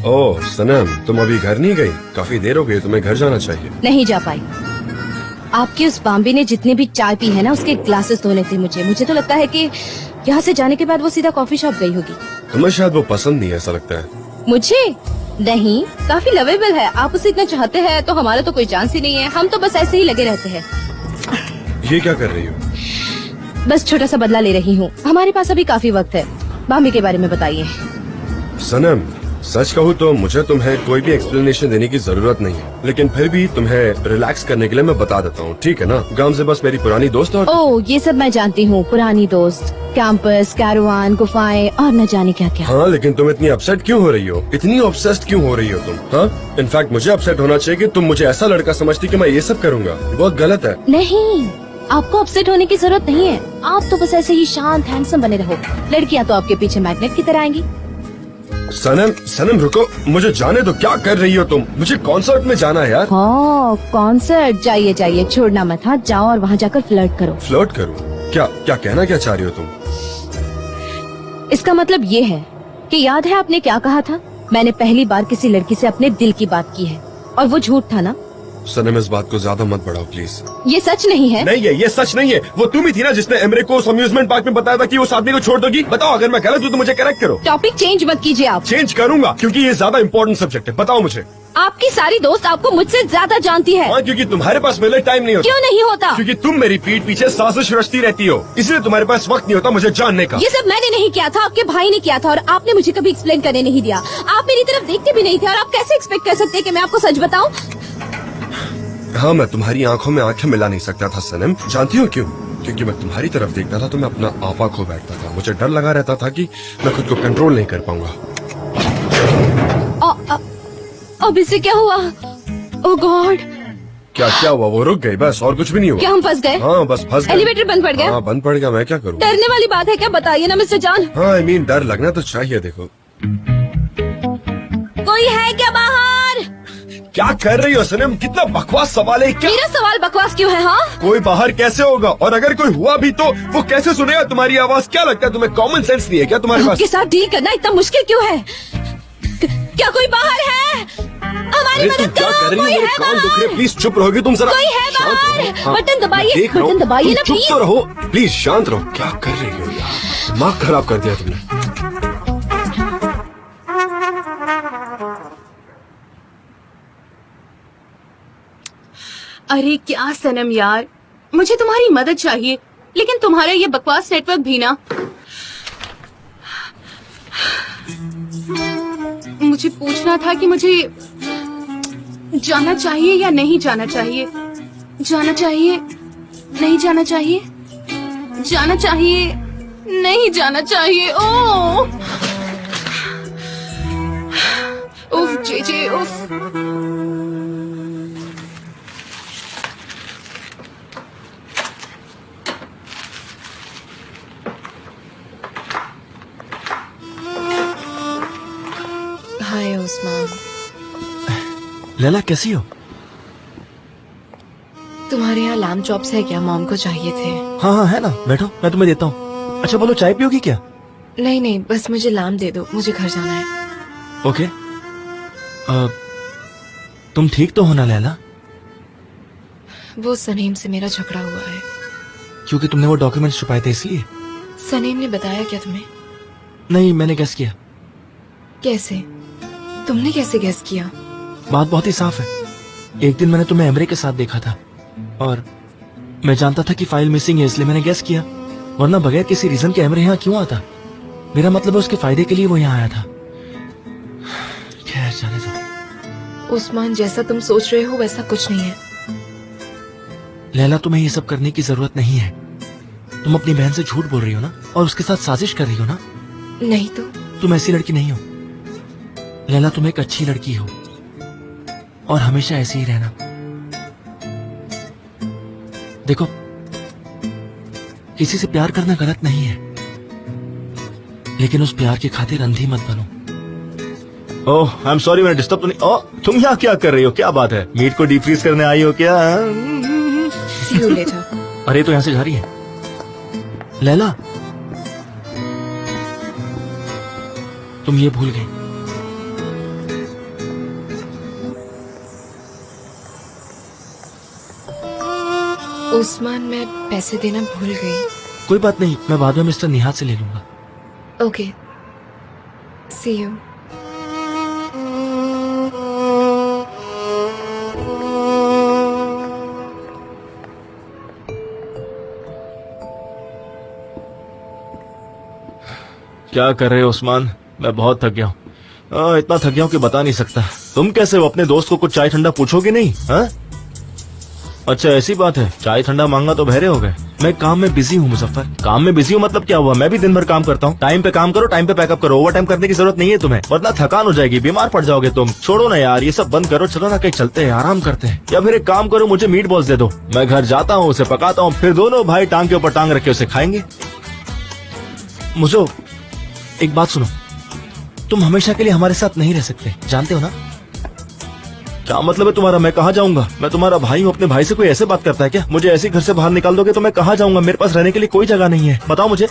ओह सनम, तुम अभी घर नहीं गई? काफी देर हो गई, तुम्हें घर जाना चाहिए। नहीं जा पाई। आपकी उस बाम्बी ने जितनी भी चाय पी है ना, उसके ग्लासेस धोने थे मुझे तो लगता है कि यहाँ से जाने के बाद वो सीधा कॉफी शॉप गई होगी। तुम्हें शायद वो पसंद नहीं है, ऐसा लगता है। मुझे नहीं, काफी लवेबल है। आप उसे इतना चाहते हैं तो हमारा तो कोई चांस ही नहीं है। हम तो बस ऐसे ही लगे रहते हैं। ये क्या कर रही हो? बस छोटा सा बदला ले रही हूँ। हमारे पास अभी काफी वक्त है। बाम्बी के बारे में बताइए। सनम, सच कहूँ तो मुझे तुम्हें कोई भी एक्सप्लेनेशन देने की जरूरत नहीं है, लेकिन फिर भी तुम्हें रिलैक्स करने के लिए मैं बता देता हूँ, ठीक है ना? गांव से बस मेरी पुरानी दोस्त और ओह, ये सब मैं जानती हूँ। पुरानी दोस्त, कैंपस, कैरवान, गुफाएं और न जाने क्या क्या। हाँ, लेकिन तुम इतनी अपसेट क्यों हो रही हो? इतनी ऑब्सेस्ड क्यों हो रही हो तुम? हाँ, इनफैक्ट मुझे अपसेट होना चाहिए कि तुम मुझे ऐसा लड़का समझती कि मैं ये सब करूँगा। बहुत गलत है। नहीं, आपको अपसेट होने की जरूरत नहीं है। आप तो बस ऐसे ही शांत हैंडसम बने रहो। लड़कियाँ तो आपके पीछे मैग्नेट की तरह आएंगी। सनम, सनम रुको, मुझे जाने दो। क्या कर रही हो तुम? मुझे कॉन्सर्ट में जाना है यार। हाँ, कॉन्सर्ट, जाइए जाइए, छोड़ना मत। हाँ, जाओ और वहाँ जाकर फ्लर्ट करो। फ्लर्ट करूँ? क्या क्या कहना क्या चाह रही हो तुम? इसका मतलब ये है कि याद है आपने क्या कहा था? मैंने पहली बार किसी लड़की से अपने दिल की बात की है और वो झूठ था ना? सनम, इस बात को ज्यादा मत बढ़ाओ प्लीज। ये सच नहीं है। नहीं है, ये सच नहीं है। वो तुम ही थी ना जिसने एमरे को उस अम्यूजमेंट पार्क में बताया था कि उस आदमी को छोड़ दोगी। बताओ, अगर मैं गलत हूँ तो मुझे करेक्ट करो। टॉपिक चेंज मत कीजिए आप। चेंज करूंगा क्योंकि ये ज्यादा इंपॉर्टेंट सब्जेक्ट है। बताओ मुझे। आपकी सारी दोस्त आपको मुझसे ज्यादा जानती है। हाँ, क्योंकि तुम्हारे पास मेरे लिए टाइम नहीं होता। क्यों नहीं होता? क्योंकि तुम मेरी पीठ पीछे साजिश रचती रहती हो, इसलिए तुम्हारे पास वक्त नहीं होता मुझे जानने का। ये सब मैंने नहीं किया था, आपके भाई ने किया था और आपने मुझे कभी एक्सप्लेन करने नहीं दिया। आप मेरी तरफ देखते भी नहीं थे और आप कैसे एक्सपेक्ट कर सकते हैं कि मैं आपको सच बताऊं? हाँ, मैं तुम्हारी आंखों में आंखें मिला नहीं सकता था सनम। जानती हो क्यों? क्योंकि मैं तुम्हारी तरफ देखता था तो मैं अपना आपा खो बैठता था। मुझे डर लगा रहता था कि मैं खुद को कंट्रोल नहीं कर पाऊंगा। अब इससे क्या हुआ? ओह गॉड! क्या क्या हुआ? वो रुक गई, बस, और कुछ भी नहीं हुआ। क्या हम फंस गए? हाँ, बस फंस गए। एलिवेटर बंद पड़ गया? हाँ, बंद पड़ गया। मैं क्या करूँ? डरने वाली बात है क्या? बताइए ना मिस्टर जान। हाँ, आई मीन डर लगना तो चाहिए। देखो, कोई है क्या बाहर? क्या कर रही हो सनम? कितना बकवास सवाल है। क्या मेरा सवाल बकवास क्यों है? हाँ, कोई बाहर कैसे होगा? और अगर कोई हुआ भी तो वो कैसे सुनेगा तुम्हारी आवाज? क्या लगता है तुम्हें कॉमन सेंस नहीं है क्या तुम्हारे पास? आपके साथ डील करना इतना मुश्किल क्यों है? क्या कोई बाहर है? हमारी अरे तुम मदद क्या करो, कर रही हो? कोई मेरे है कान दुख रहे। बाहर? प्लीज चुप रहोगी तुम जरा? कोई है शांत बाहर? रहो। हाँ, बटन दबाइए मैं देख ना, रहा हूँ। बटन दबाइए तुम ना, चुप प्लीज। तो रहो। प्लीज शांत रहो। क्या कर रही हो यार? दिमाग खराब कर दिया तुमने। अरे क्या सनम यार, मुझे तुम्हारी मदद चाहिए, लेकिन तुम्हारा ये बकवास नेटवर्क भी ना। मुझे पूछना था कि मुझे जाना चाहिए या नहीं जाना चाहिए। जाना चाहिए, नहीं जाना चाहिए, जाना चाहिए, नहीं जाना चाहिए। ओह उफ जे उफ। हाय उस्मान, लैला कैसी हो? तुम्हारे यहाँ लैम्ब चॉप्स है क्या? मॉम को चाहिए थे। हाँ हाँ है ना, बैठो मैं तुम्हें देता हूँ। अच्छा बोलो, चाय पियोगी क्या? नहीं नहीं, बस मुझे लैम्ब दे दो, मुझे घर जाना है। ओके। तुम ठीक तो हो ना लैला? वो सनीम से मेरा झगड़ा हुआ है। क्योंकि तुमने वो डॉक्यूमेंट्स छुपाए थे इसलिए? सनीम ने बताया क्या तुम्हें? नहीं, मैंने गेस किया। कैसे? तुमने कैसे गेस किया? बात बहुत ही साफ है। एक दिन मैंने तुम्हें एमरे के साथ देखा था और मैं जानता था कि फाइल मिसिंग है, इसलिए मैंने गेस किया। वरना बगैर किसी रीजन के एमरे यहाँ क्यों आता? मेरा मतलब है उसके फायदे के लिए वो यहाँ आया था। खैर जाने दो। उस्मान, जैसा तुम सोच रहे हो वैसा कुछ नहीं है। लैला, तुम्हें ये सब करने की जरूरत नहीं है। तुम अपनी बहन से झूठ बोल रही हो ना, और उसके साथ साजिश कर रही हो ना। नहीं तो? तुम ऐसी लड़की नहीं हो लैला, तुम एक अच्छी लड़की हो और हमेशा ऐसे ही रहना। देखो, किसी से प्यार करना गलत नहीं है, लेकिन उस प्यार की खातिर अंधी मत बनो। ओह आई एम सॉरी, मैंने डिस्टर्ब तो नहीं। ओह, तुम यहाँ क्या कर रही हो? क्या बात है? मीट को डीप फ्रीज करने आई हो क्या? See you later. अरे तो यहाँ से जा रही है लैला? तुम ये भूल गई उस्मान, मैं पैसे देना भूल गई। कोई बात नहीं, मैं बाद में मिस्टर निहाल से ले लूंगा। Okay, see you. क्या कर रहे हो उस्मान? मैं बहुत थक गया हूँ। इतना थक गया हूँ कि बता नहीं सकता। तुम कैसे हो? अपने दोस्त को कुछ चाय ठंडा पूछोगे नहीं? हाँ? अच्छा ऐसी बात है, चाय ठंडा मांगा तो बहरे हो गए। मैं काम में बिजी हूँ मुजफ्फर। काम में बिजी हूँ मतलब क्या हुआ? मैं भी दिन भर काम करता हूँ। टाइम पे काम करो, टाइम पे पैकअप करो। ओवर टाइम करने की जरूरत नहीं है तुम्हें, वरना थकान हो जाएगी, बीमार पड़ जाओगे तुम। छोड़ो ना यार, ये सब बंद करो। चलो ना कहीं चलते हैं, आराम करते हैं। या फिर एक काम करो, मुझे मीट बॉल्स दे दो, मैं घर जाता हूँ, उसे पकाता हूँ, फिर दोनों भाई टांग के ऊपर टांग रख के उसे खाएंगे। मुझे एक बात सुनो, तुम हमेशा के लिए हमारे साथ नहीं रह सकते, जानते हो ना? क्या मतलब है तुम्हारा? मैं कहाँ जाऊंगा? मैं तुम्हारा भाई हूँ, अपने भाई से कोई ऐसे बात करता है क्या? मुझे ऐसे घर से बाहर निकाल दोगे तो मैं कहाँ जाऊंगा? मेरे पास रहने के लिए कोई जगह नहीं है, बताओ मुझे।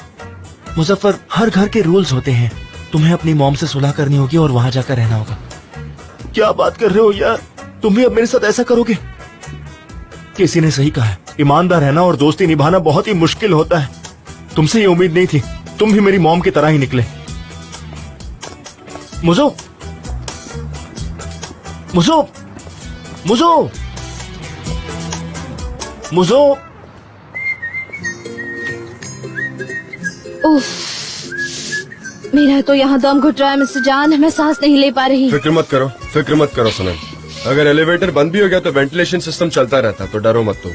मुजफ्फर, हर घर के रूल्स होते हैं। तुम्हें अपनी मॉम से सुलह करनी होगी और वहाँ जाकर रहना होगा। क्या बात कर रहे हो यार? तुम भी अब मेरे साथ ऐसा करोगे? किसी ने सही कहा है, ईमानदार रहना और दोस्ती निभाना बहुत ही मुश्किल होता है। तुमसे ये उम्मीद नहीं थी, तुम भी मेरी मॉम की तरह ही निकले। मुझो मुझो मुझो मुझो उफ, मेरा तो यहाँ दम घुट रहा है मिस्टर जान, मैं सांस नहीं ले पा रही। फिक्र मत करो सनम। अगर एलिवेटर बंद भी हो गया तो वेंटिलेशन सिस्टम चलता रहता, तो डरो मत तुम।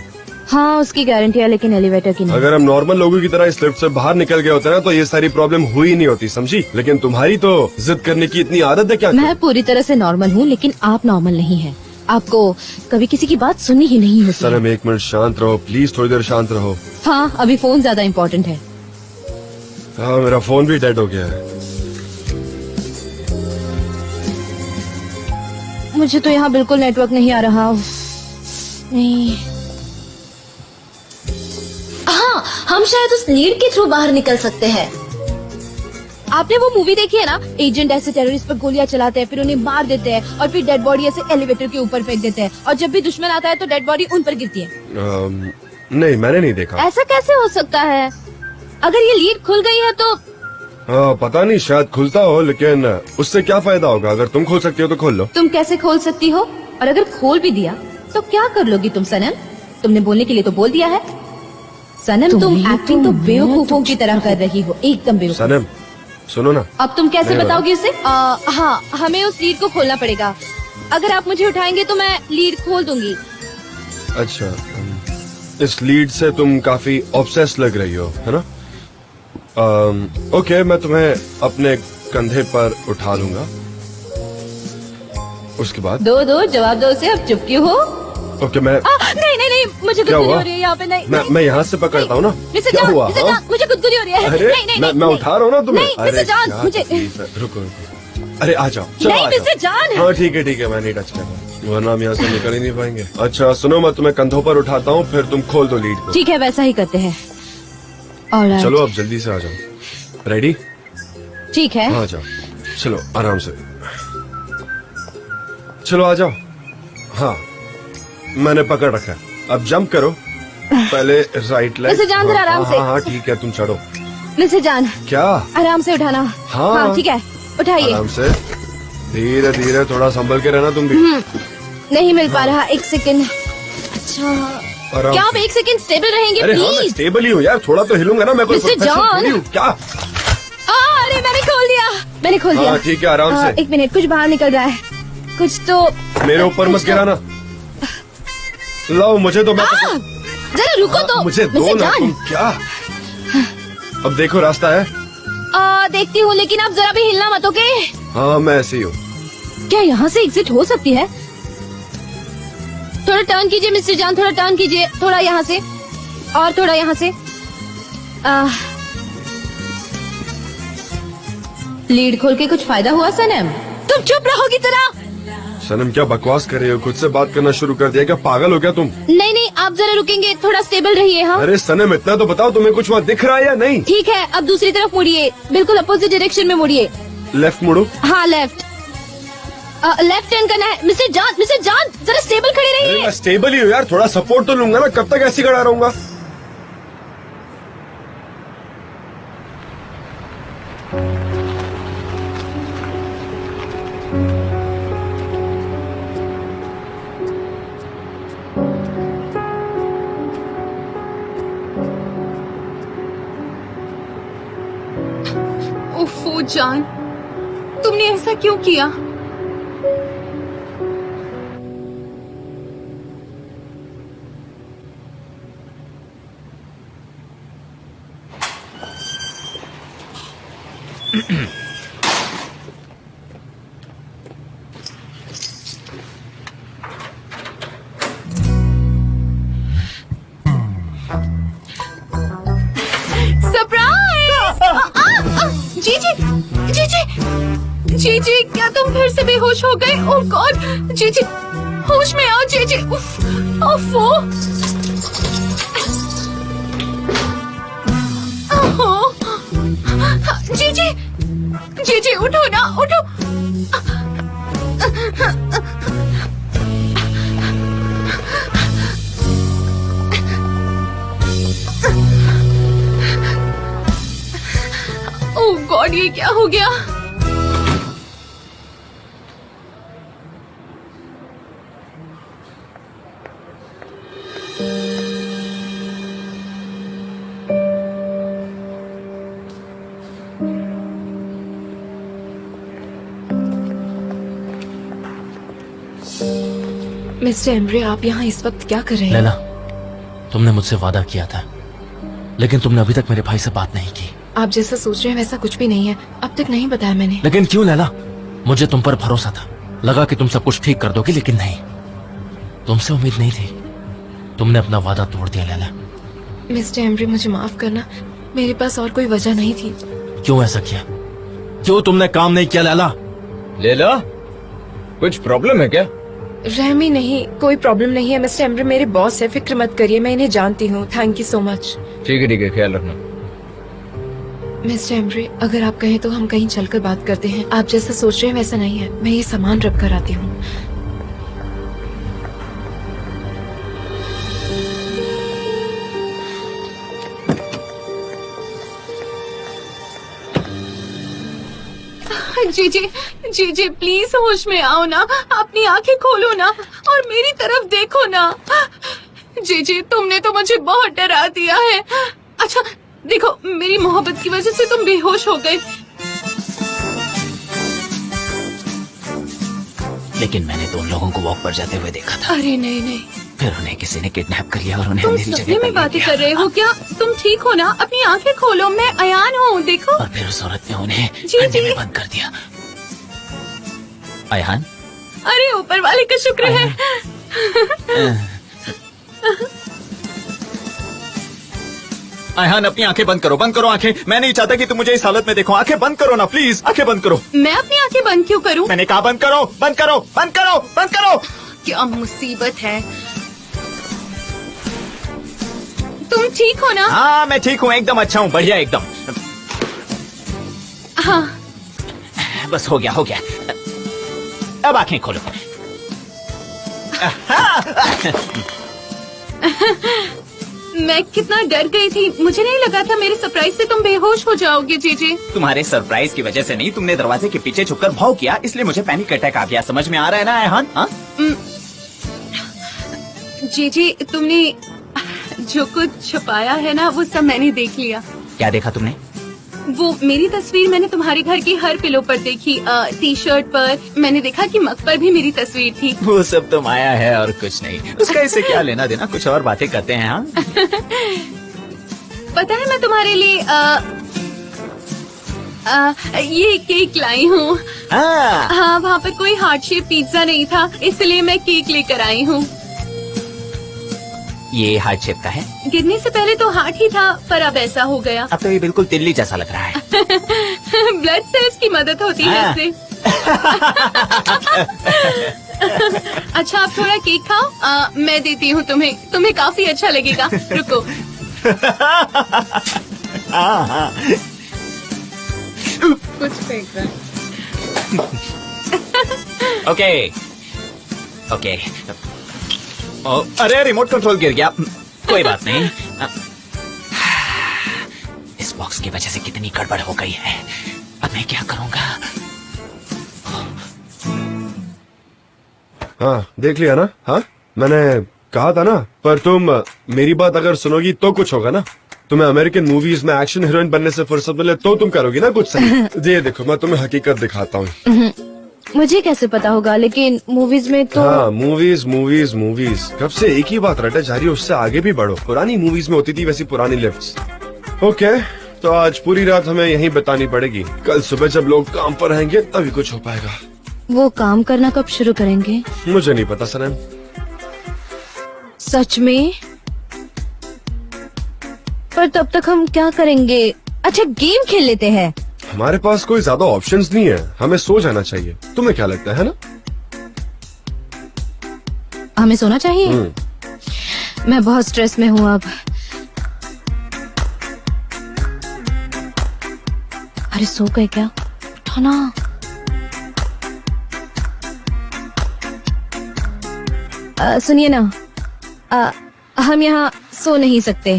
हाँ, उसकी गारंटी है, लेकिन एलिवेटर की नहीं। अगर हम नॉर्मल लोगों की तरह इस लिफ्ट से बाहर निकल गए होते ना तो ये सारी प्रॉब्लम हुई नहीं होती, समझी? लेकिन तुम्हारी तो जिद करने की इतनी आदत है क्या? मैं पूरी तरह से नॉर्मल हूँ, लेकिन आप नॉर्मल नहीं हैं। आपको कभी किसी की बात सुननी ही नहीं होती है। सनम एक मिनट शांत रहो प्लीज, थोड़ी देर शांत रहो। हाँ, अभी फोन ज्यादा इम्पोर्टेंट है। हाँ, मेरा फोन भी डेड हो गया है। मुझे तो यहाँ बिल्कुल नेटवर्क नहीं आ रहा। उफ, नहीं। हाँ, हम शायद उस लीड के थ्रू बाहर निकल सकते हैं। आपने वो मूवी देखी है ना? एजेंट ऐसे टेररिस्ट पर गोलियां चलाते हैं, फिर उन्हें मार देते हैं और फिर डेड बॉडी ऐसे एलिवेटर के ऊपर फेंक देते हैं, और जब भी दुश्मन आता है तो डेड बॉडी उन पर गिरती है। नहीं, मैंने नहीं देखा। ऐसा कैसे हो सकता है? अगर ये लीड खुल गई है तो पता नहीं, शायद खुलता हो, लेकिन उससे क्या फायदा होगा? अगर तुम खोल सकती हो तो खोल लो। तुम कैसे खोल सकती हो? और अगर खोल भी दिया तो क्या कर लोगी तुम सनम? तुमने बोलने के लिए तो बोल दिया है। सनम, तुम एक्टिंग तो बेवकूफों की तरह कर रही हो, एकदम बेवकूफ। सनम सुनो ना। अब तुम कैसे नहीं बताओगी उसे? हाँ, हमें उस लीड को खोलना पड़ेगा। अगर आप मुझे उठाएंगे तो मैं लीड खोल दूंगी। अच्छा, इस लीड से तुम काफी ऑब्सेस लग रही हो, है ना? ओके, मैं तुम्हें अपने कंधे पर उठा लूंगा। उसके बाद दो जवाब दो उसे। अब चुप क्यों हो? ओके, मैं नहीं, मुझे क्या गुदगुदी हुआ? हो रही है यहाँ पे। नहीं, मैं यहाँ से पकड़ता हूँ ना। मिस्टर क्या जान, हुआ? मिस्टर हाँ? जान, मुझे गुदगुदी हो रही है। अरे मैं उठा रहा हूँ ना तुम्हें। नहीं, मिस्टर जान, क्या मुझे तकलीफ है? रुको। अरे आ जाओ, चलो नहीं आ मिस्टर जाओ। जान। हाँ ठीक है, मैं नहीं टच कर रहा, वरना हम यहाँ से निकल ही नहीं पाएंगे। अच्छा सुनो, मैं तुम्हें कंधों पर उठाता हूँ, फिर तुम खोल दो लीड को। ठीक है, वैसा ही करते हैं। Alright. चलो अब जल्दी से आ जाओ। रेडी? ठीक है। हाँ, आ जाओ। चलो आराम से, चलो आ जाओ। हाँ, मैंने पकड़ रखा है, अब जंप करो। पहले राइट लेग। मिस्टर जान, जरा आराम से। हाँ ठीक है, तुम चढ़ो। मिस्टर जान, क्या? आराम से उठाना। हाँ। ठीक है, उठाइए। आराम से, धीरे धीरे, थोड़ा संभल के रहना तुम भी। नहीं मिल पा रहा, एक सेकंड। अच्छा, आराम क्या आप से। एक सेकंड स्टेबल रहेंगे अरे हाँ, मैं प्लीज? स्टेबल ही हूँ यार, थोड़ा तो हिलूंगा ना। मैं कोई मिस्टर प्रोफेशनल जॉन। थोड़ी हूँ। क्या? अरे मैंने खोल दिया। हाँ ठीक है, आराम से। एक मिनट, कुछ बाहर निकल रहा है, कुछ तो। मेरे ऊपर मत गिराना। लाओ मुझे तो, मैं जरा रुको तो। मुझे दो मिस्टर ना जान। तुम। क्या? अब देखो रास्ता है। देखती हूँ, लेकिन आप जरा भी हिलना मत, ओके? हाँ मैं ऐसे ही हूँ। क्या यहाँ से एग्जिट हो सकती है? थोड़ा टर्न कीजिए मिस्टर जान, थोड़ा टर्न कीजिए, थोड़ा यहाँ से और थोड़ा यहाँ से। लीड खोल के कुछ फायदा हुआ सनम? तुम चुप रहोगी जरा? सनम क्या बकवास कर रही हो? खुद से बात करना शुरू कर दिया क्या? पागल हो क्या तुम? नहीं, आप जरा रुकेंगे, थोड़ा स्टेबल रहिए। हाँ अरे सनम, इतना तो बताओ, तुम्हें कुछ वहाँ दिख रहा है या नहीं? ठीक है, अब दूसरी तरफ मुड़िए, बिल्कुल अपोजिट डायरेक्शन में मुड़िए। लेफ्ट मुड़ो। हाँ, लेफ्ट। लेफ्ट टर्न करना है। मिस्टर जॉन जरा स्टेबल खड़े अरे रहिए। मैं स्टेबल ही हूँ यार, थोड़ा सपोर्ट तो लूंगा ना, कब तक ऐसे ही खड़ा रहूंगा। ओफो जान, तुमने ऐसा क्यों किया? सरप्राइज! जी, क्या तुम फिर से बेहोश हो गए? ओह गॉड! जी, होश में आओ जी। उफ, ओफो! ओहो! जी, उठो ना, उठो। ओह गॉड, ये क्या हो गया? मिस्टर एम्ब्रे, आप यहाँ इस वक्त क्या कर रहे हैं? लैला, तुमने मुझसे वादा किया था, लेकिन तुमने अभी तक मेरे भाई से बात नहीं की। आप जैसा सोच रहे हैं वैसा कुछ भी नहीं है। अब तक नहीं बताया मैंने। लेकिन क्यों लैला? मुझे तुम पर भरोसा था, लगा कि तुम सब कुछ ठीक कर दोगी, लेकिन नहीं, तुमसे उम्मीद नहीं थी। तुमने अपना वादा तोड़ दिया लैला। मिस्टर एम्ब्रे, मुझे माफ करना, मेरे पास और कोई वजह नहीं थी। क्यों ऐसा किया? क्यों तुमने काम नहीं किया लैला? लैला, कुछ प्रॉब्लम है क्या? रहमी, नहीं, कोई प्रॉब्लम नहीं है। मिस्टर एम्ब्रे मेरे बॉस है, फिक्र मत करिए, मैं इन्हें जानती हूँ। Thank you so much. ठीक है, ख्याल रखना। मिस्टर एम्ब्रे, अगर आप कहें तो हम कहीं चलकर बात करते हैं। आप जैसा सोच रहे हैं वैसा नहीं है। मैं ये सामान रख कर आती हूँ। जी, प्लीज होश में आओ ना, अपनी आंखें खोलो ना और मेरी तरफ देखो ना। जी, तुमने तो मुझे बहुत डरा दिया है। अच्छा देखो, मेरी मोहब्बत की वजह से तुम बेहोश हो गए, लेकिन मैंने तो उन लोगों को वॉक पर जाते हुए देखा था। अरे नहीं, फिर उन्हें किसी ने किडनैप कर लिया और उन्हें तुम अंधेरी सपने जगह पर में ले बातें गया। कर रहे हो क्या? तुम ठीक हो ना? अपनी आंखें खोलो, मैं अयान हूँ, देखो। और फिर उस औरत ने उन्हें जी, अंडे जी। में बंद कर दिया। अयान, अरे ऊपर वाले का शुक्र है। अयहान, अपनी आंखें बंद करो आंखें। मैं नहीं चाहता कि तुम मुझे इस हालत में देखो। आंखें बंद करो ना प्लीज, आंखें बंद करो। मैं अपनी आंखें बंद क्यों करूँ? मैंने कहा बंद करो, बंद करो, बंद करो, बंद करो। क्या मुसीबत है। तुम ठीक हो ना? हाँ मैं ठीक हूँ, एकदम अच्छा हूँ, बढ़िया एकदम। हाँ। बस हो गया। अब आंखें खोलो। मैं कितना डर गई थी, मुझे नहीं लगा था मेरे सरप्राइज से तुम बेहोश हो जाओगे। जी, तुम्हारे सरप्राइज की वजह से नहीं, तुमने दरवाजे के पीछे छुपकर भाव किया, इसलिए मुझे पैनिक अटैक आ गया। समझ में आ रहा है ना अयहान? हाँ? जी, तुमने जो कुछ छुपाया है ना, वो सब मैंने देख लिया। क्या देखा तुमने? वो मेरी तस्वीर मैंने तुम्हारे घर की हर पिलो पर देखी, टी शर्ट पर, मैंने देखा कि मग पर भी मेरी तस्वीर थी। वो सब तो माया है और कुछ नहीं, उसका इससे क्या लेना देना। कुछ और बातें करते हैं। हाँ पता है, मैं तुम्हारे लिए ये केक लाई हूँ। हाँ, वहाँ पर कोई हार्ट शेप पिज्जा नहीं था, इसलिए मैं केक लेकर आई हूँ। ये हार्ट शेप का है? गिरने से पहले तो हार्ट ही था, पर अब ऐसा हो गया। अब तो ये बिल्कुल तिल्ली जैसा लग रहा है। ब्लड सेल्स की मदद होती है इससे। अच्छा, आप थोड़ा केक खाओ, मैं देती हूँ तुम्हें काफी अच्छा लगेगा। रुको। कुछ फेंक रहा है। Okay okay. अरे रिमोट कंट्रोल गिर गया, कोई बात नहीं। इस बॉक्स की वजह से कितनी गड़बड़ हो गई है, अब मैं क्या करूंगा? हाँ देख लिया ना। हाँ मैंने कहा था ना, पर तुम मेरी बात अगर सुनोगी तो कुछ होगा ना। तुम्हें अमेरिकन मूवीज में एक्शन हीरोइन बनने से फुर्सत मिले तो तुम करोगी ना कुछ सही। ये देखो मैं तुम्हें हकीकत दिखाता हूँ। मुझे कैसे पता होगा, लेकिन मूवीज में तो। हाँ मूवीज मूवीज मूवीज कब से एक ही बात रटे जा रही है, उससे आगे भी बढ़ो। पुरानी मूवीज में होती थी वैसी पुरानी लिफ्ट्स। ओके तो आज पूरी रात हमें यहीं बितानी पड़ेगी, कल सुबह जब लोग काम पर रहेंगे तभी कुछ हो पाएगा। वो काम करना कब शुरू करेंगे? मुझे नहीं पता सनम। सच में? पर तब तक हम क्या करेंगे? अच्छा गेम खेल लेते हैं। हमारे पास कोई ज्यादा ऑप्शंस नहीं है, हमें सो जाना चाहिए। तुम्हें क्या लगता है ना? हमें सोना चाहिए। मैं बहुत स्ट्रेस में हूँ अब। अरे सो गए क्या? उठो ना। सुनिए ना, हम यहाँ सो नहीं सकते।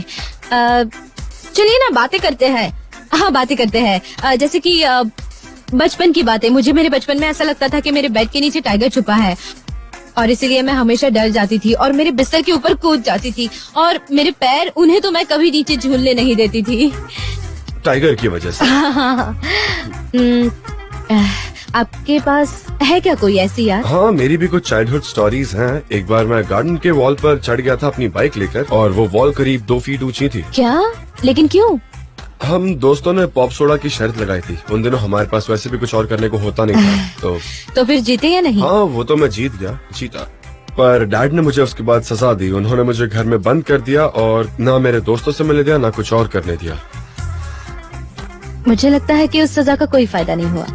चलिए ना बातें करते हैं। हाँ बातें करते हैं, जैसे कि बचपन की बातें। मुझे मेरे बचपन में ऐसा लगता था कि मेरे बेड के नीचे टाइगर छुपा है, और इसीलिए मैं हमेशा डर जाती थी और मेरे बिस्तर के ऊपर कूद जाती थी, और मेरे पैर उन्हें तो मैं कभी नीचे झूलने नहीं देती थी। टाइगर की वजह से? आपके पास है क्या कोई ऐसी याद? हाँ मेरी भी कुछ चाइल्डहुड स्टोरीज हैं। एक बार मैं गार्डन के वॉल पर चढ़ गया था अपनी बाइक लेकर, और वो वॉल करीब 2 फीट ऊंची थी। क्या? लेकिन क्यों? हम दोस्तों ने पॉप सोडा की शर्त लगाई थी। उन दिनों हमारे पास वैसे भी कुछ और करने को होता नहीं था। तो फिर जीते या नहीं? हाँ वो तो मैं जीता। पर डैड ने मुझे उसके बाद सजा दी। उन्होंने मुझे घर में बंद कर दिया और ना मेरे दोस्तों से मिलने दिया, ना कुछ और करने दिया। मुझे लगता है कि उस सजा का कोई फायदा नहीं हुआ।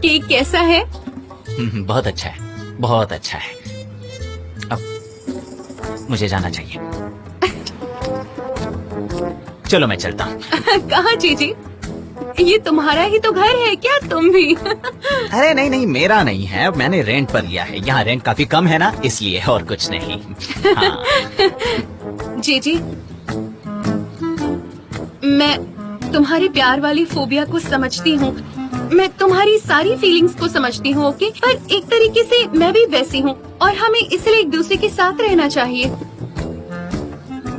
केक कैसा है? बहुत अच्छा है, बहुत अच्छा है। अब मुझे जाना चाहिए। चलो मैं चलता हूँ। कहाँ जीजी? ये तुम्हारा ही तो घर है क्या? तुम भी? अरे नहीं नहीं, मेरा नहीं है, मैंने रेंट पर लिया है। यहाँ रेंट काफी कम है ना, इसलिए, और कुछ नहीं। हाँ। जीजी, मैं तुम्हारी प्यार वाली फोबिया को समझती हूँ। मैं तुम्हारी सारी फीलिंग्स को समझती हूँ, ओके? पर एक तरीके से मैं भी वैसी हूँ, और हमें इसलिए एक दूसरे के साथ रहना चाहिए।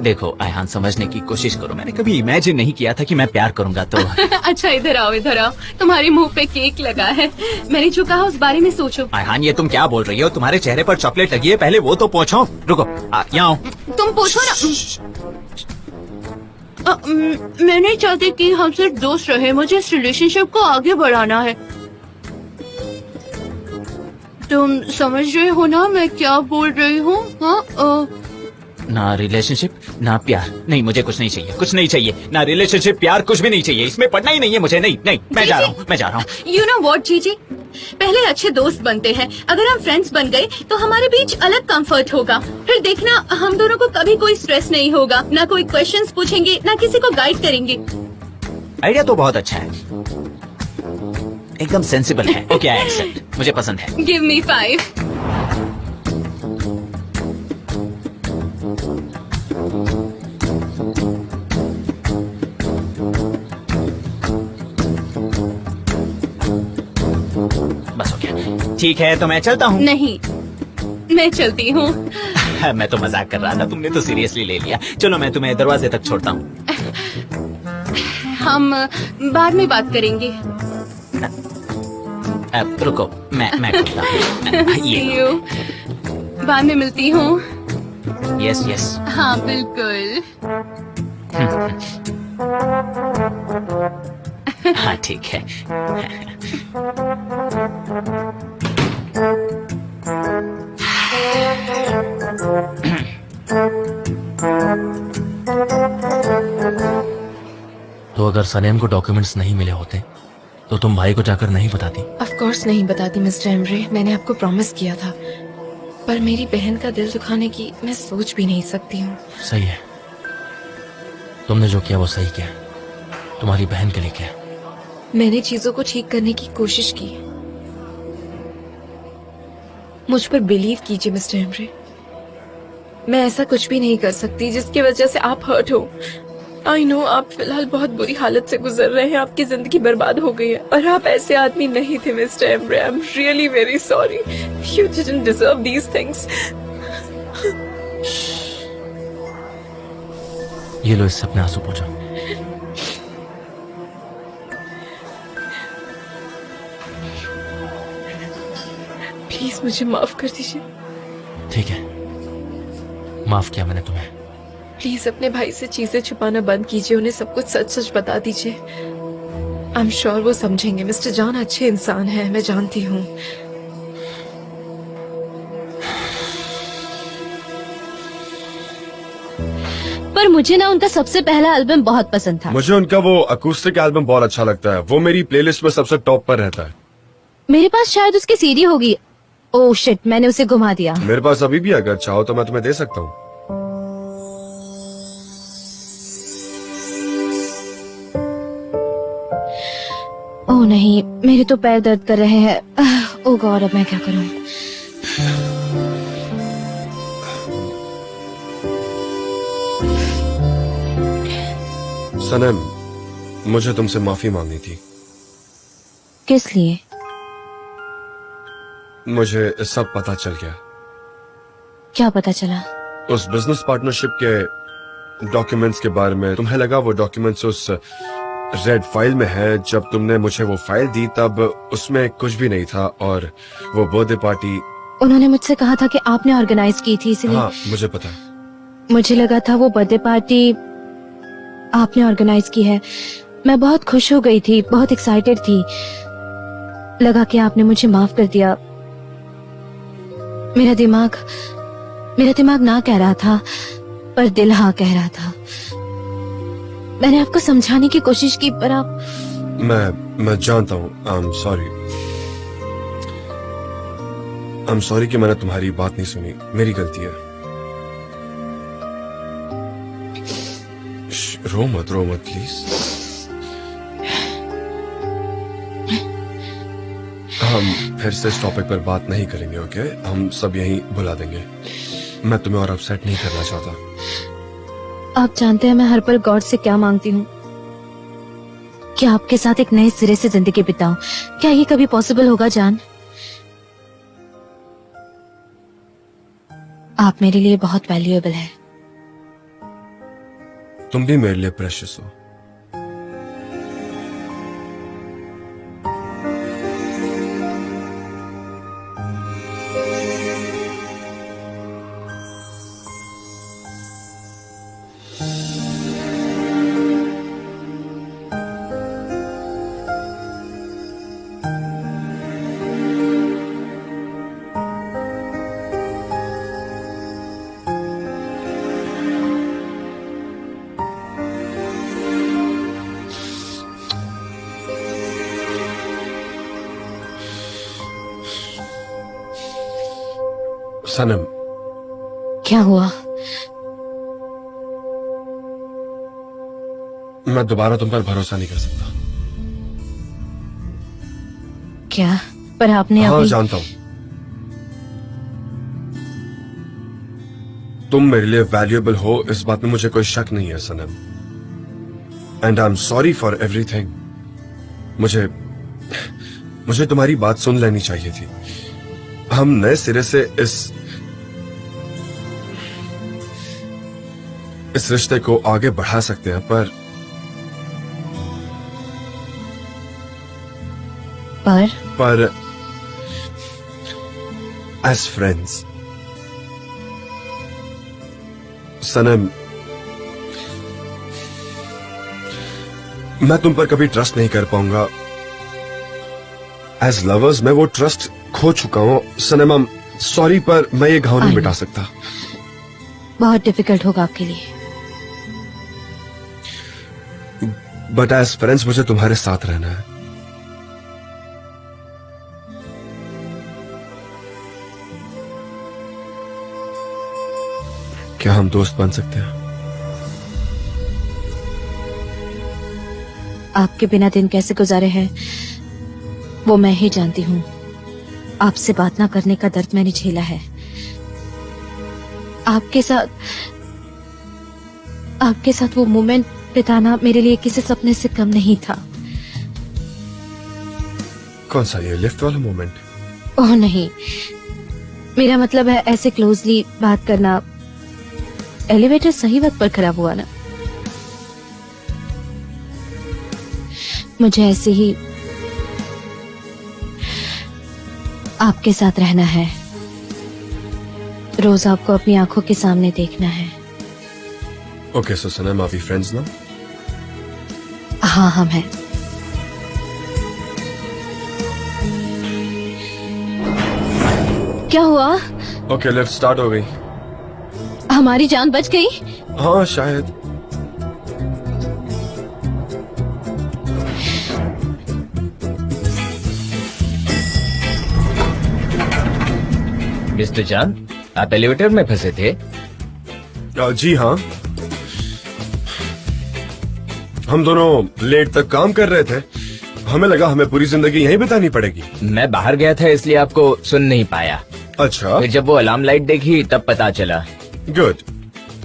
देखो आयहान, समझने की कोशिश करो। मैंने कभी इमेजिन नहीं किया था कि मैं प्यार करूंगा तो। अच्छा इधर आओ, इधर आओ। तुम्हारे मुंह पे केक लगा है। मैंने जो कहा उस बारे में सोचो। आयहान ये तुम क्या बोल रही हो? तुम्हारे चेहरे पर चॉकलेट लगी है, पहले वो तो पोंछो। रुको, यहाँ आओ। तुम पूछो ना। मैं नहीं चाहती कि हम सिर्फ दोस्त रहे। मुझे इस रिलेशनशिप को आगे बढ़ाना है। तुम समझ रहे हो ना मैं क्या बोल रही हूँ? हाँ ना रिलेशनशिप ना प्यार, नहीं मुझे कुछ नहीं चाहिए, कुछ नहीं चाहिए। ना रिलेशनशिप प्यार, कुछ भी नहीं चाहिए। इसमें पढ़ना ही नहीं है मुझे। नहीं नहीं, मैं जा रहा हूँ, मैं जा रहा हूँ। यू नो व्हाट जीजी, पहले अच्छे दोस्त बनते हैं। अगर हम फ्रेंड्स बन गए तो हमारे बीच अलग कंफर्ट होगा। फिर देखना हम दोनों को कभी कोई स्ट्रेस नहीं होगा, ना कोई क्वेश्चंस पूछेंगे, ना किसी को गाइड करेंगे। आइडिया तो बहुत अच्छा है, एकदम सेंसिबल है। ओके आई एक्सेप्ट, मुझे पसंद है। Give me 5। बस हो गया। ठीक है तो मैं चलता हूँ। नहीं, मैं चलती हूँ। मैं तो मजाक कर रहा था, तुमने तो सीरियसली ले लिया। चलो मैं तुम्हें दरवाजे तक छोड़ता हूँ। हम बाद में बात करेंगे। रुको, मैं खोलता हूँ। See you। बाद में मिलती हूँ। Yes yes. हाँ बिल्कुल। हाँ ठीक है। तो अगर सनेम को डॉक्यूमेंट्स नहीं मिले होते तो तुम भाई को जाकर नहीं बताती? ऑफ कोर्स नहीं बताती मिस्टर एम्ब्रे, मैंने आपको प्रॉमिस किया था। पर मेरी बहन का दिल दुखाने की मैं सोच भी नहीं सकती हूँ। सही है, तुमने जो किया वो सही किया, तुम्हारी बहन के लिए किया। मैंने चीजों को ठीक करने की कोशिश की। मुझ पर बिलीव कीजिए मिस्टर एम्ब्रे, मैं ऐसा कुछ भी नहीं कर सकती जिसकी वजह से आप हर्ट हो। आई नो आप फिलहाल बहुत बुरी हालत से गुजर रहे हैं, आपकी जिंदगी बर्बाद हो गई है और आप ऐसे आदमी नहीं थे mister Embry. I am really very sorry, you didn't deserve these things. ये लो, इससे अपने आंसू पोंछो। प्लीज मुझे माफ कर दीजिए। ठीक है, माफ किया मैंने तुम्हें। प्लीज अपने भाई से चीजें छुपाना बंद कीजिए, उन्हें सब कुछ सच सच बता दीजिए। आई एम श्योर वो समझेंगे। मिस्टर जॉन अच्छे इंसान है, मैं जानती हूँ। पर मुझे ना उनका सबसे पहला एल्बम बहुत पसंद था। मुझे उनका वो अकूस्टिक एल्बम बहुत अच्छा लगता है, वो मेरी प्लेलिस्ट में सबसे टॉप पर रहता है। मेरे पास शायद उसकी सीडी होगी। ओह शिट, मैंने उसे घुमा दिया। मेरे पास अभी भी, अगर चाहो तो मैं तुम्हें दे सकता हूँ। ओह नहीं, मेरे तो पैर दर्द कर रहे हैं। ओह गॉड, अब मैं क्या करूं? सनम, मुझे तुमसे माफी मांगनी थी। किस लिए? मुझे सब पता चल गया। क्या पता चला? उस बिजनेस पार्टनरशिप के डॉक्यूमेंट्स के बारे में। तुम्हें लगा वो डॉक्यूमेंट्स उस रेड फाइल में है। जब तुमने मुझे वो फाइल दी तब उसमें कुछ भी नहीं था, और वो बर्थडे पार्टी उन्होंने मुझसे कहा था कि आपने ऑर्गेनाइज की थी, इसलिए। हाँ, मुझे पता है। मुझे लगा था वो बर्थडे पार्टी आपने ऑर्गेनाइज की है। मैं बहुत खुश हो गई थी, बहुत एक्साइटेड थी। लगा कि आपने मुझे माफ कर दिया। मेरा दिमाग ना कह रहा था, पर दिल हाँ कह रहा था। मैंने आपको समझाने की कोशिश की, पर आप। मैं जानता हूँ। आई एम सॉरी कि मैंने तुम्हारी बात नहीं सुनी, मेरी गलती है। रो मत प्लीज। हम फिर से इस टॉपिक पर बात नहीं करेंगे, ओके? हम सब यहीं भुला देंगे। मैं तुम्हें और अपसेट नहीं करना चाहता। आप जानते हैं मैं हर पल गॉड से क्या मांगती हूँ कि आपके साथ एक नए सिरे से जिंदगी बिताऊं। क्या ये कभी पॉसिबल होगा जान? आप मेरे लिए बहुत वैल्यूएबल है। तुम भी मेरे लिए प्रेशियस हो। सनम, क्या हुआ? मैं दोबारा तुम पर भरोसा नहीं कर सकता। क्या? पर आपने हाँ, अभी। जानता हूं। तुम मेरे लिए वैल्यूएबल हो, इस बात में मुझे कोई शक नहीं है सनम। And I am sorry for everything. मुझे तुम्हारी बात सुन लेनी चाहिए थी। हम नए सिरे से इस रिश्ते को आगे बढ़ा सकते हैं, पर एज फ्रेंड्स सनम, मैं तुम पर कभी ट्रस्ट नहीं कर पाऊंगा। एज लवर्स मैं वो ट्रस्ट खो चुका हूँ। सनम, सॉरी पर मैं ये घाव नहीं मिटा सकता। बहुत डिफिकल्ट होगा आपके लिए। बट एज फ्रेंड्स मुझे तुम्हारे साथ रहना है। क्या हम दोस्त बन सकते हैं? आपके बिना दिन कैसे गुजारे हैं वो मैं ही जानती हूँ। आपसे बात ना करने का दर्द मैंने झेला है। आपके साथ वो मोमेंट बिताना मेरे लिए किसी सपने से कम नहीं था। कौन सा, ये लिफ्ट वाला मोमेंट? ओह नहीं, मेरा मतलब है ऐसे क्लोजली बात करना। एलिवेटर सही वक्त पर खराब हुआ ना, मुझे ऐसे ही आपके साथ रहना है। रोज आपको अपनी आंखों के सामने देखना है। Okay so Sanam, are we friends now? हाँ हम हैं। क्या हुआ? ओके लिफ्ट स्टार्ट हो गई। हमारी जान बच गई? हाँ शायद। मिस्टर जान, आप एलिवेटर में फंसे थे? जी हाँ, हम दोनों लेट तक काम कर रहे थे। हमें लगा हमें पूरी जिंदगी यहीं बितानी पड़ेगी। मैं बाहर गया था इसलिए आपको सुन नहीं पाया। अच्छा, फिर जब वो अलार्म लाइट देखी तब पता चला। Good,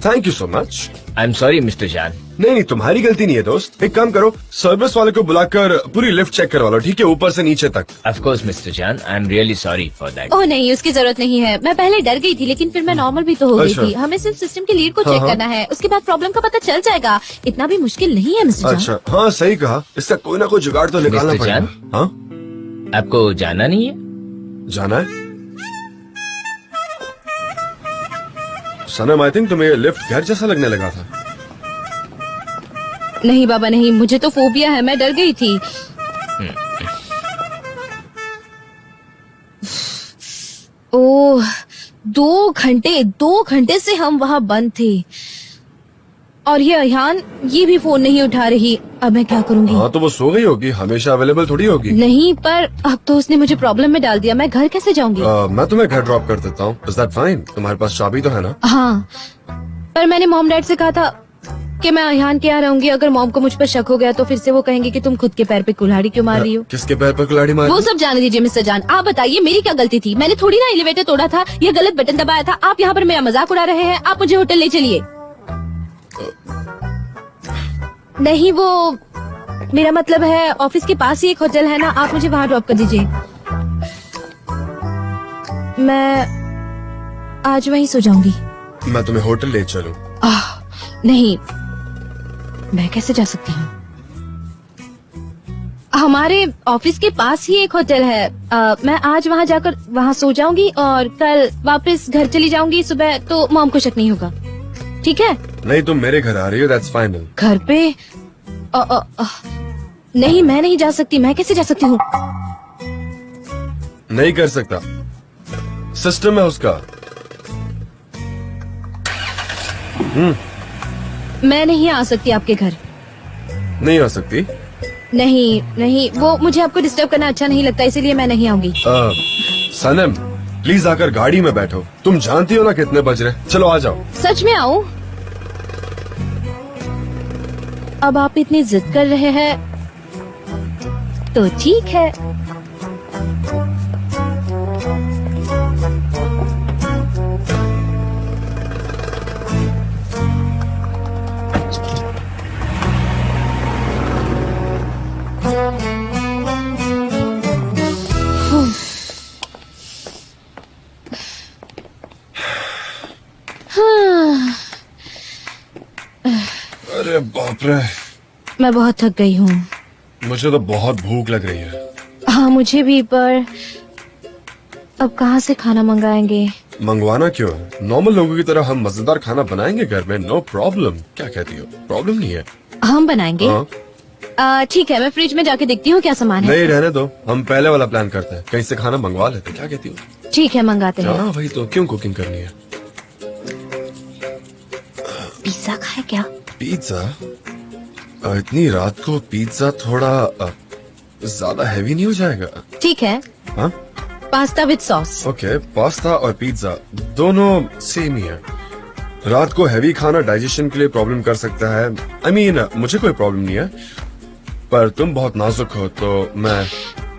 thank you so much. I am sorry mister जान। नहीं, तुम्हारी गलती नहीं है दोस्त। एक काम करो, सर्विस वाले को बुलाकर पूरी लिफ्ट चेक करवा लो, ठीक है, ऊपर से नीचे तक। ऑफ कोर्स मिस्टर जान, I am really sorry for that. Oh नहीं, उसकी जरूरत नहीं है। मैं पहले डर गई थी लेकिन फिर मैं नॉर्मल भी तो हो गई अच्छा। थी। हमें सिर्फ सिस्टम के लीड को चेक हाँ। करना है, उसके बाद प्रॉब्लम का पता चल जाएगा। इतना भी मुश्किल नहीं है मिस्टर जान। अच्छा, हाँ सही कहा। इसका कोई ना कोई जुगाड़ तो निकालना मिस्टर पड़ेगा। जान? हाँ, आपको जाना नहीं है? जाना है। सनम, आई थिंक तुम्हें लिफ्ट घर जैसा लगने लगा था। नहीं बाबा नहीं, मुझे तो फोबिया है, मैं डर गई थी। ओह, 2 घंटे से हम वहाँ बंद थे और ये अयान ये भी फोन नहीं उठा रही। अब मैं क्या करूँगी? हाँ तो वो सो गई होगी, हमेशा अवेलेबल थोड़ी होगी। नहीं, पर अब तो उसने मुझे प्रॉब्लम में डाल दिया। मैं घर कैसे जाऊंगी? मैं तुम्हें घर ड्रॉप कर देता हूँ। Is that fine? तुम्हारे पास चाबी तो है ना? हाँ, पर मैंने मॉम डैड से कहा था कि मैं अयान के यहाँ रहूंगी। अगर मॉम को मुझ पर शक हो गया तो फिर से वो कहेंगे कि तुम खुद के पैर पे कुल्हाड़ी क्यों मार रही हो। किसके पैर पर कुल्हाड़ी मारी? वो सब जाने दीजिए मिस्टर जान। आप बताइए मेरी क्या गलती थी? मैंने थोड़ी ना एलिवेटर तोड़ा था या गलत बटन दबाया था। आप यहाँ पर मेरा मजाक उड़ा रहे हैं। आप मुझे होटल ले चलिए। नहीं, वो मेरा मतलब है ऑफिस के पास ही एक होटल है ना, आप मुझे वहाँ ड्रॉप कर दीजिए। मैं आज वहीं सो जाऊंगी। मैं तुम्हें होटल ले चलूं? नहीं, मैं कैसे जा सकती हूँ? हमारे ऑफिस के पास ही एक होटल है। मैं आज वहाँ जाकर वहाँ सो जाऊंगी और कल वापस घर चली जाऊंगी सुबह, तो मॉम को शक नहीं होगा। ठीक है? नहीं, तुम मेरे घर आ रही हो, दैट्स फाइनल। घर पे? नहीं, मैं नहीं जा सकती। मैं कैसे जा सकती हूँ? नहीं कर सकता, सिस्टम है उसका। मैं नहीं आ सकती आपके घर। नहीं आ सकती? नहीं, वो मुझे आपको डिस्टर्ब करना अच्छा नहीं लगता, इसीलिए मैं नहीं आऊंगी। सनम, प्लीज आकर गाड़ी में बैठो। तुम जानती हो ना कितने बज रहे। चलो आ जाओ। सच में आऊं? अब आप इतनी जिद कर रहे हैं तो ठीक है। अरे बाप रे, मैं बहुत थक गई हूँ। मुझे तो बहुत भूख लग रही है। हाँ मुझे भी, पर अब कहाँ से खाना मंगाएंगे? मंगवाना क्यों है? नॉर्मल लोगों की तरह हम मजेदार खाना बनाएंगे घर में, नो प्रॉब्लम। क्या कहती हो? प्रॉब्लम नहीं है। हम बनाएंगे? हाँ, ठीक है, मैं फ्रिज में जाके देखती हूँ क्या सामान है। नहीं रहने दो, हम पहले वाला प्लान करते हैं, कहीं से खाना मंगवा लेते, क्या कहती हो? ठीक है, मंगाते हैं। हाँ वही तो, क्यों कुकिंग करनी है? पिज्जा खाए क्या? पिज्जा? इतनी रात को पिज्जा थोड़ा ज्यादा हैवी नहीं हो जाएगा? ठीक है, हाँ pasta with sauce. Okay, pasta और पिज्जा दोनों सेम ही है। रात को हैवी खाना डाइजेशन के लिए प्रॉब्लम कर सकता है। I mean, मुझे कोई प्रॉब्लम नहीं है, पर तुम बहुत नाजुक हो तो मैं।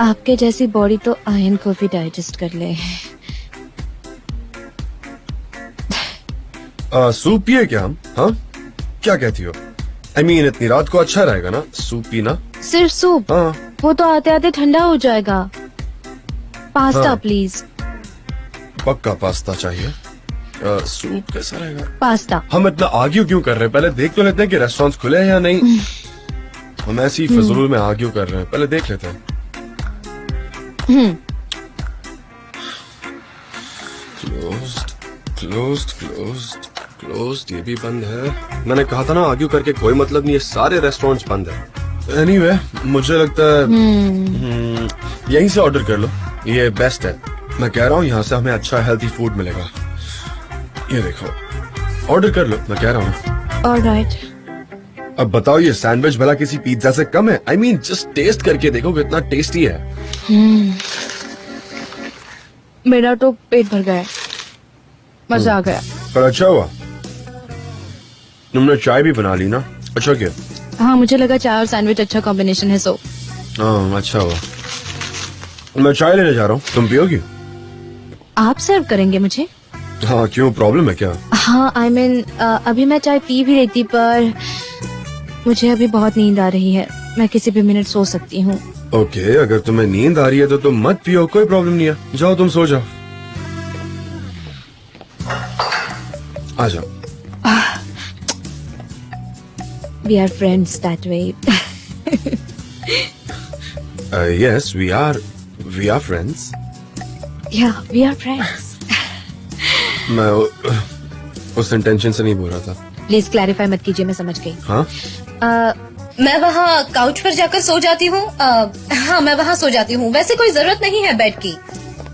आपके जैसी बॉडी तो आयरन को भी डाइजेस्ट कर ले। सूप पिए क्या हम? हाँ क्या कहती हो? I mean, इतनी रात को अच्छा रहेगा ना सूप पीना? सिर्फ सूप? हाँ वो तो आते आते ठंडा हो जाएगा। पास्ता हाँ। प्लीज। पक्का पास्ता चाहिए। सूप कैसा रहेगा? पास्ता। हम इतना आर्ग्यू क्यों कर रहे हैं? पहले देख तो लेते हैं कि रेस्टोरेंट्स खुले हैं या नहीं। हम ऐसी ही फजूल में आर्ग्यू कर रहे हैं, पहले देख लेते हैं। क्लोज्ड क्लोज्ड क्लोज्ड क्लोज्ड, ये भी बंद है। मैंने कहा था ना आर्ग्यू करके कोई मतलब नहीं है, सारे रेस्टोरेंट्स बंद है। एनीवे, मुझे लगता है यहीं से ऑर्डर कर लो, ये बेस्ट है। मैं कह रहा हूँ यहाँ से हमें अच्छा हेल्थी फूड मिलेगा। ये देखो, ऑर्डर कर लो, मैं कह रहा हूँ। ऑलराइट। अब बताओ, ये सैंडविच भला किसी पिज्जा से कम है? आई मीन जस्ट टेस्ट करके देखो कितना टेस्टी है। मेरा तो पेट भर गया, मजा आ गया। पर अच्छा हुआ तुमने चाय भी बना ली ना, अच्छा किया। हाँ, मुझे लगा चाय और सैंडविच अच्छा कॉम्बिनेशन है, सो। हाँ अच्छा हुआ। मैं चाय लेने जा रहा हूँ, तुम पियोगी? आप सर्व करेंगे मुझे? हाँ क्यों, प्रॉब्लम है क्या? हाँ आई मीन अभी मैं चाय पी भी लेती, पर मुझे अभी बहुत नींद आ रही है, मैं किसी भी मिनट सो सकती हूँ। ओके, अगर तुम्हें नींद आ रही है तो तुम मत पियो, कोई प्रॉब्लम नहीं है। जाओ तुम सो जाओ, आ जाओ। We are friends that way. Yes, we are friends. Yeah, we are friends. मैं उस इंटेंशन से नहीं बोल रहा था। प्लीज क्लैरिफाई मत कीजिए, मैं समझ गई। हाँ मैं वहाँ काउच पर जाकर सो जाती हूँ। हाँ, मैं वहाँ सो जाती हूँ, वैसे कोई जरूरत नहीं है बेड की।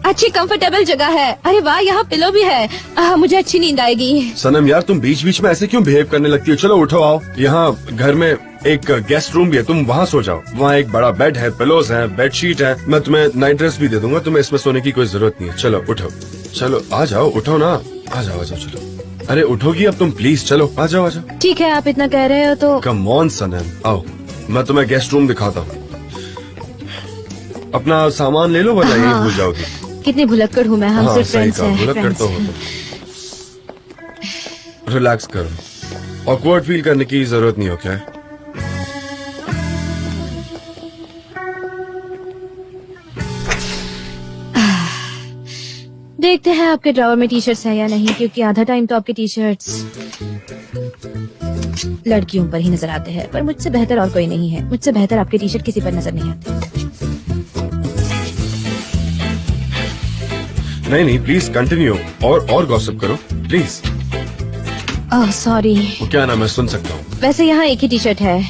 अच्छी कंफर्टेबल जगह है। अरे वाह, यहाँ पिलो भी है। मुझे अच्छी नींद आएगी। सनम यार, तुम बीच बीच में ऐसे क्यों बिहेव करने लगती हो? चलो उठो, आओ। यहाँ घर में एक गेस्ट रूम भी है, तुम वहाँ सो जाओ। वहाँ एक बड़ा बेड है, पिलोज हैं, बेडशीट है। मैं तुम्हें नाइट ड्रेस भी दे दूंगा, तुम्हें इसमें सोने की कोई जरूरत नहीं है। चलो उठो, चलो आ जाओ, उठो ना, आ जाओ चलो। अरे उठोगी अब तुम प्लीज, चलो आ जाओ आ जाओ। ठीक है, आप इतना कह रहे हो तो। कम ऑन सनम, आओ, मैं तुम्हें गेस्ट रूम दिखाता हूँ। अपना सामान ले लो, वरना यही भूल जाओगी। कितनी भुलक्कड़ हूँ मैं, हम हाँ सिर्फ सही फ्रेंड्स कहा, हैं। भुलक्कड़ friends तो हो हैं। तुम। रिलैक्स करो, ऑकवर्ड फील करने की जरूरत नहीं हो क्या? देखते हैं आपके ड्रॉवर में टी शर्ट्स है या नहीं, क्योंकि आधा टाइम तो आपके टी शर्ट्स लड़कियों पर ही नजर आते हैं, पर मुझसे बेहतर और कोई नहीं है। मुझसे बेहतर आपके टी शर्ट किसी पर नजर नहीं आते। नहीं प्लीज कंटिन्यू, और गॉसिप करो प्लीज। Oh sorry. वो क्या ना, मैं सुन सकता हूँ। वैसे यहाँ एक ही टी शर्ट है,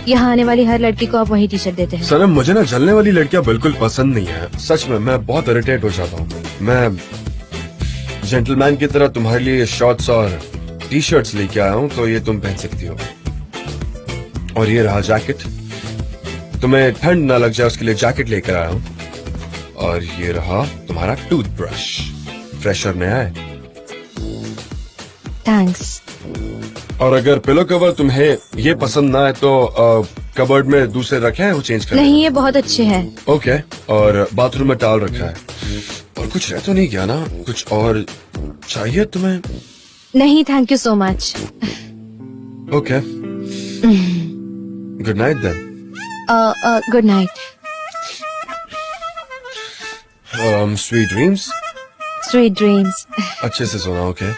यहाँ आने वाली हर लड़की को आप वही टी शर्ट देते हैं। सनम, मुझे ना जलने वाली लड़कियां बिल्कुल पसंद नहीं है, सच में। मैं बहुत इरिटेट हो जाता हूँ। मैं जेंटलमैन की तरह तुम्हारे लिए शॉर्ट्स और टी शर्ट्स लेके आया हूँ, तो ये तुम पहन सकती हो। और ये रहा जैकेट, तुम्हें ठंड ना लग जाए उसके लिए जैकेट लेकर आया हूँ। और ये रहा तुम्हारा टूथब्रश, फ्रेशर नया है। थैंक्स। और अगर पिलो कवर तुम्हें ये पसंद ना है तो कबर्ड में दूसरे रखे हैं, वो चेंज कर नहीं, ये बहुत अच्छे हैं। ओके। और बाथरूम में टाल रखा है। और कुछ रह तो नहीं गया ना? कुछ और चाहिए तुम्हें? नहीं, thank you so much. Okay, good night then. Good night. Sweet dreams. Sweet dreams. अच्छे से सोना, ओके?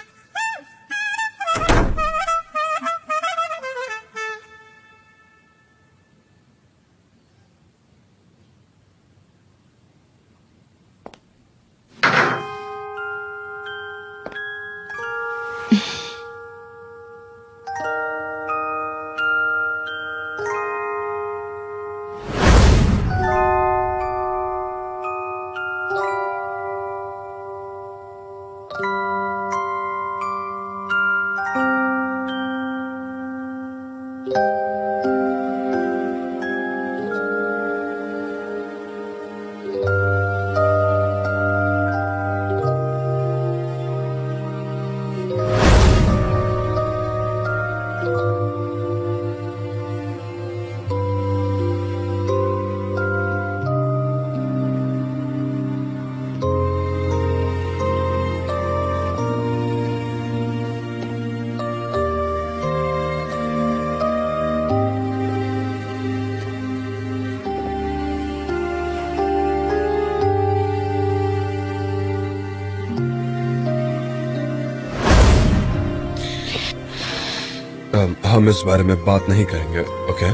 हम इस बारे में बात नहीं करेंगे, ओके?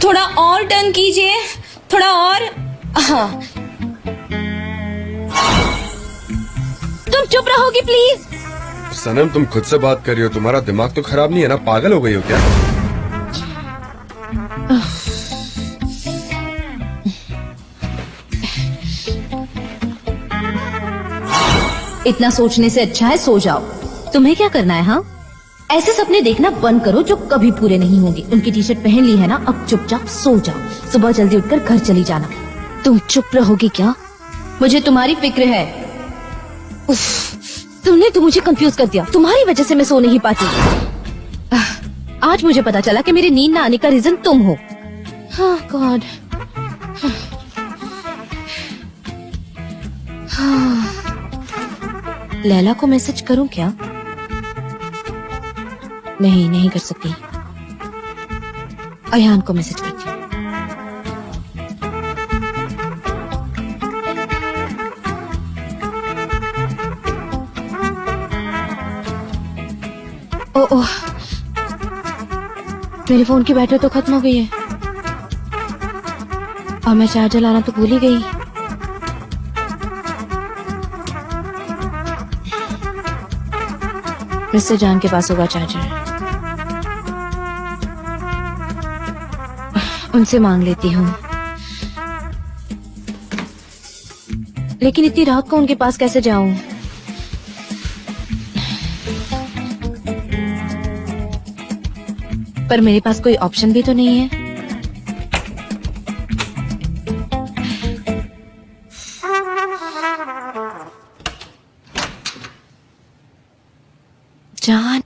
थोड़ा और टर्न कीजिए, थोड़ा और। हाँ, तुम चुप रहोगी प्लीज? सनम, तुम खुद से बात कर रही हो, तुम्हारा दिमाग तो खराब नहीं है ना? पागल हो गई हो क्या? इतना सोचने से अच्छा है सो जाओ। तुम्हें क्या करना है? हाँ, ऐसे सपने देखना बंद करो जो कभी पूरे नहीं होंगे। उनकी टी शर्ट पहन ली है ना, अब चुपचाप सो जाओ। सुबह जल्दी उठकर घर चली जाना। तुम चुप रहोगी क्या? मुझे तुम्हारी फिक्र है। उफ, तुमने तो मुझे कंफ्यूज कर दिया। तुम्हारी वजह से मैं सो नहीं पाती। आज मुझे पता चला कि मेरी नींद ना आने का रीजन तुम हो। हाँ गॉड। लैला को मैसेज करूं क्या? नहीं कर सकती। अयान को मैसेज करती हूँ। ओह, मेरे फोन की बैटरी तो खत्म हो गई है और मैं चार्जर लाना तो भूल ही गई। मिस्टर जान के पास होगा चार्जर, उनसे मांग लेती हूँ। लेकिन इतनी रात को उनके पास कैसे जाऊं? पर मेरे पास कोई ऑप्शन भी तो नहीं है। जान,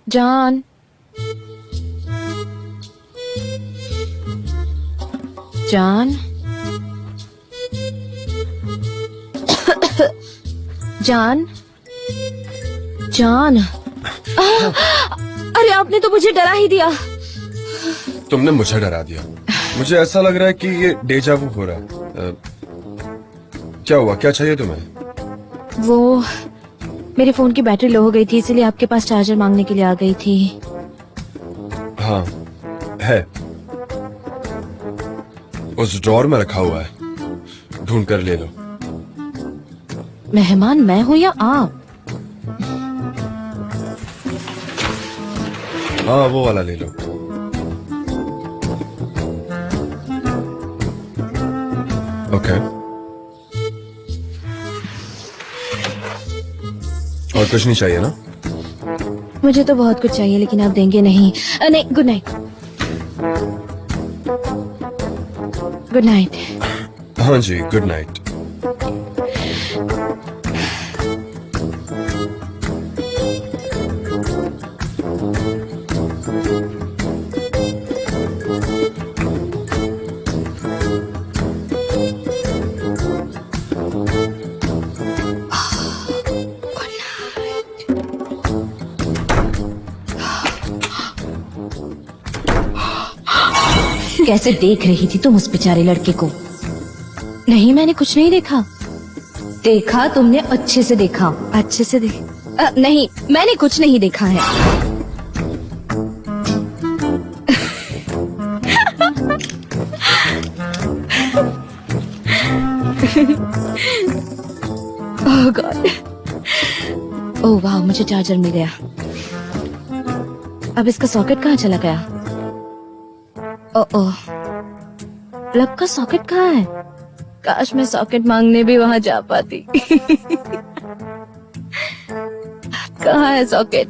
जान, जान, जान, जान। अरे आपने तो मुझे डरा ही दिया। तुमने मुझे डरा दिया। मुझे ऐसा लग रहा है कि ये डेजा वू हो रहा है। क्या हुआ? क्या चाहिए तुम्हें? वो मेरे फोन की बैटरी लो हो गई थी, इसलिए आपके पास चार्जर मांगने के लिए आ गई थी। हाँ है, उस ड्रॉर में रखा हुआ है, ढूंढ कर ले लो। मेहमान मैं हूँ या आप? हाँ वो वाला ले लो। ओके, और कुछ नहीं चाहिए ना? मुझे तो बहुत कुछ चाहिए लेकिन आप देंगे नहीं। नहीं, गुड नाइट। Good night. हाँ जी, गुड नाइट। कैसे देख रही थी तुम उस बेचारे लड़के को? नहीं, मैंने कुछ नहीं देखा। देखा तुमने, अच्छे से देखा। अच्छे से नहीं, मैंने कुछ नहीं देखा है। ओह गॉड। ओह वाह, मुझे चार्जर मिल गया। अब इसका सॉकेट कहाँ चला गया? ओह, प्लग का सॉकेट कहाँ है? काश मैं सॉकेट मांगने भी वहां जा पाती। कहाँ है socket?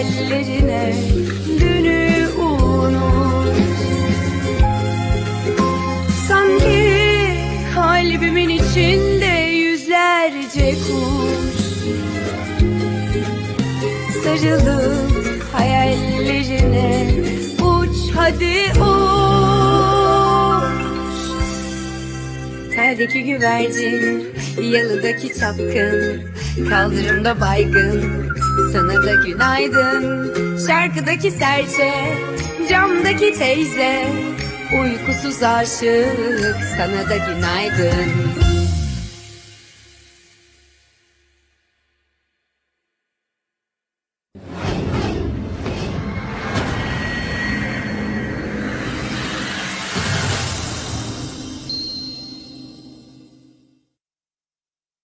hayallerine dünü unut. Sanki kalbimin içinde yüzlerce kuş sarılıp hayallerine uç hadi uç. Terdeki güvercin, yalıdaki çapkın, kaldırımda baygın, sana da günaydın. Şarkıdaki serçe, camdaki teyze, uykusuz aşık, sana da günaydın.